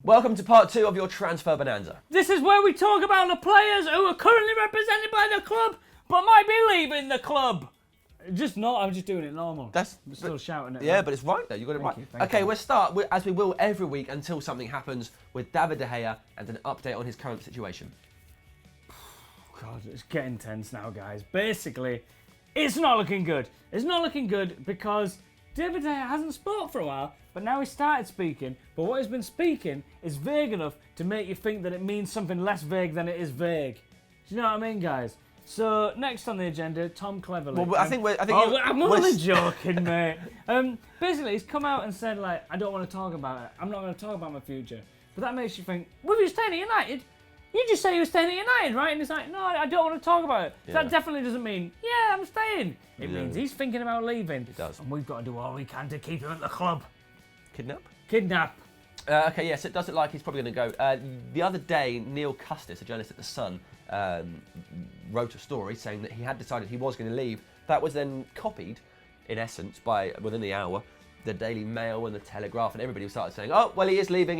Welcome to part 2 of your transfer bonanza. This is where we talk about the players who are currently represented by the club, but might be leaving the club. Just not, I'm just doing it normal. I'm still shouting it. Yeah, right? but it's right though, you got it right. Thank Okay, you. we'll start, as we will every week until something happens with David De Gea and an update on his current situation. God, it's getting tense now, guys. Basically, it's not looking good. It's not looking good because David De Gea hasn't spoke for a while, but now he started speaking. But what he's been speaking is vague enough to make you think that it means something less vague than it is vague. Do you know what I mean, guys? So, next on the agenda, Tom Cleverley. Well, I'm only joking, mate. Basically, he's come out and said, like, I don't want to talk about it. I'm not going to talk about my future. But that makes you think, well, you're staying at United. You just say you were staying at United, right? And he's like, no, I don't want to talk about it. So that definitely doesn't mean, yeah, I'm staying. It means he's thinking about leaving. It does. And we've got to do all we can to keep him at the club. Kidnap. Okay, yes, it does look like he's probably going to go. The other day, Neil Custis, a journalist at The Sun, wrote a story saying that he had decided he was going to leave. That was then copied, in essence, by within the hour, the Daily Mail and the Telegraph, and everybody started saying, "Oh, well, he is leaving,"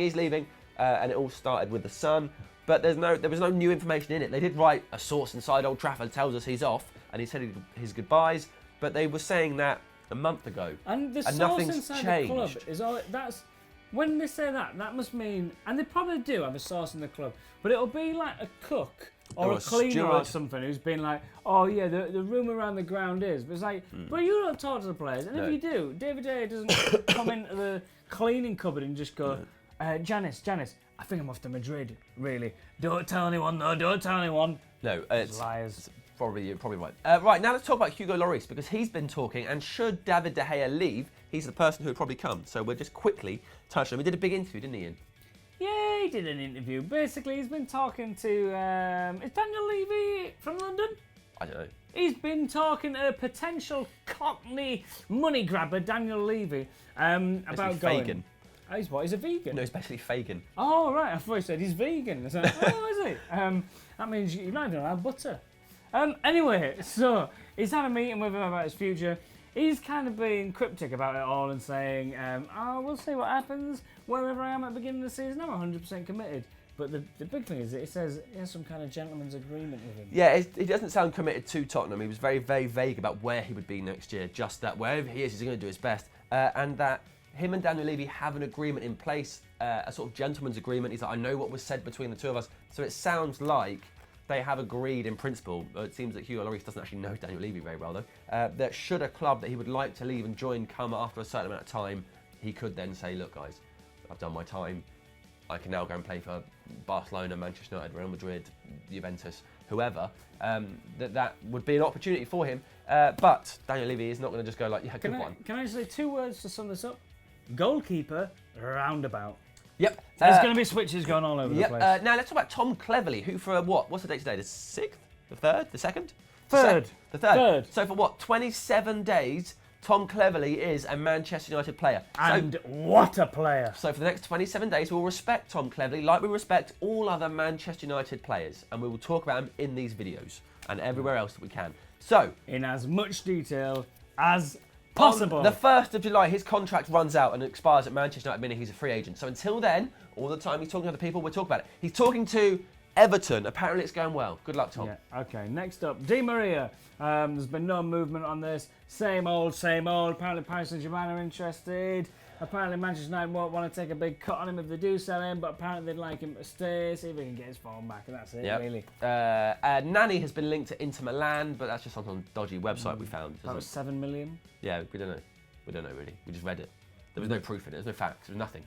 and it all started with The Sun. But there was no new information in it. They did write a source inside Old Trafford tells us he's off, and he said his goodbyes. But they were saying that a month ago, and the source nothing's inside changed. the club is all. That's when they say that. That must mean, and they probably do have a source in the club, but it'll be like a cook or a cleaner or something who's been like, oh yeah, the rumour around the ground is. But it's like, but you don't talk to the players, and if you do, David De Gea doesn't come into the cleaning cupboard and just go, Janice, I think I'm off to Madrid. Really, don't tell anyone though. Don't tell anyone. No, it's liars. Probably right. Right, now let's talk about Hugo Lloris, because he's been talking, and should David De Gea leave, he's the person who would probably come. So we'll just quickly touch on him. He did a big interview, didn't he, Ian? Yeah, he did an interview. Basically, he's been talking to... is Daniel Levy from London? I don't know. He's been talking to a potential Cockney money grabber, Daniel Levy, about going... Fagin. Oh, he's what? He's a vegan? No, he's basically Fagin. Oh, right. I thought he said he's vegan. I was like, oh, is he? That means you're not even allowed butter. Anyway, so he's had a meeting with him about his future. He's kind of being cryptic about it all and saying, oh, we'll see what happens. Wherever I am at the beginning of the season, I'm 100% committed. But the big thing is that it says he has some kind of gentleman's agreement with him. Yeah, he doesn't sound committed to Tottenham. He was very, very vague about where he would be next year. Just that wherever he is, he's going to do his best. And that him and Daniel Levy have an agreement in place, a sort of gentleman's agreement. He's like, I know what was said between the two of us. So it sounds like they have agreed in principle. It seems that Hugo Lloris doesn't actually know Daniel Levy very well, though. That should a club that he would like to leave and join come after a certain amount of time, he could then say, look, guys, I've done my time. I can now go and play for Barcelona, Manchester United, Real Madrid, Juventus, whoever. That would be an opportunity for him. But Daniel Levy is not going to just go like, yeah, good one. Can I say 2 words to sum this up? Goalkeeper, roundabout. Yep. There's going to be switches going all over the place. Now let's talk about Tom Cleverley, who for what's the date today? The 6th? The 3rd? The 2nd? Third. The 3rd. So for 27 days, Tom Cleverley is a Manchester United player. And what a player. So for the next 27 days, we'll respect Tom Cleverley like we respect all other Manchester United players. And we will talk about him in these videos and everywhere else that we can. So, in as much detail as possible. On the 1st of July, his contract runs out and expires at Manchester United, meaning he's a free agent. So until then, all the time he's talking to other people, we'll talk about it. He's talking to Everton. Apparently it's going well. Good luck, Tom. Yeah, okay, next up, Di Maria. There's been no movement on this. Same old, same old. Apparently Paris Saint-Germain are interested. Apparently Manchester United won't want to take a big cut on him if they do sell him, but apparently they'd like him to stay, see if he can get his form back, and that's it, really. Nani has been linked to Inter Milan, but that's just on a dodgy website we found. That was 7 million? Yeah, we don't know. We don't know, really. We just read it. There was no proof in it. There's no facts. There was nothing.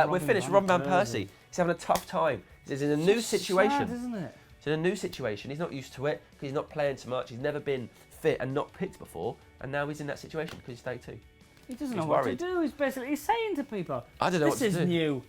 We're finished. Robin van Persie. He's having a tough time. He's in a new situation. Sad, isn't it? He's in a new situation. He's not used to it because he's not playing so much. He's never been fit and not picked before, and now he's in that situation because he's 32. He doesn't know what to do. He's saying to people, I don't know what to do. This is new.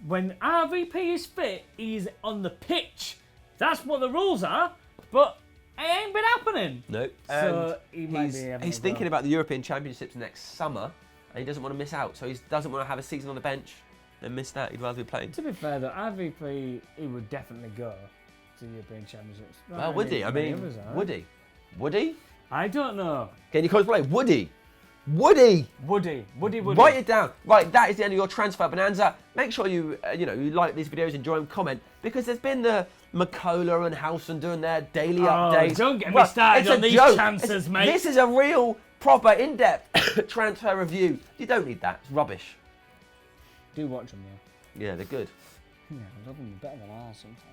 When RVP is fit, he's on the pitch. That's what the rules are, but it ain't been happening. No. So he's thinking about the European Championships next summer, and he doesn't want to miss out. So he doesn't want to have a season on the bench and miss that. He'd rather be playing. To be fair, though, RVP, he would definitely go to the European Championships. Well, would he? I mean, would he? Would he? I don't know. Can you cosplay? Would he? Woody. Woody. Write it down. Right, that is the end of your transfer bonanza. Make sure you you like these videos, enjoy them, comment, because there's been the McCullough and Howson doing their daily updates. Don't get me started on these chances, mate. This is a real, proper, in-depth transfer review. You don't need that. It's rubbish. Do watch them though. Yeah, they're good. Yeah, I love them better than ours sometimes.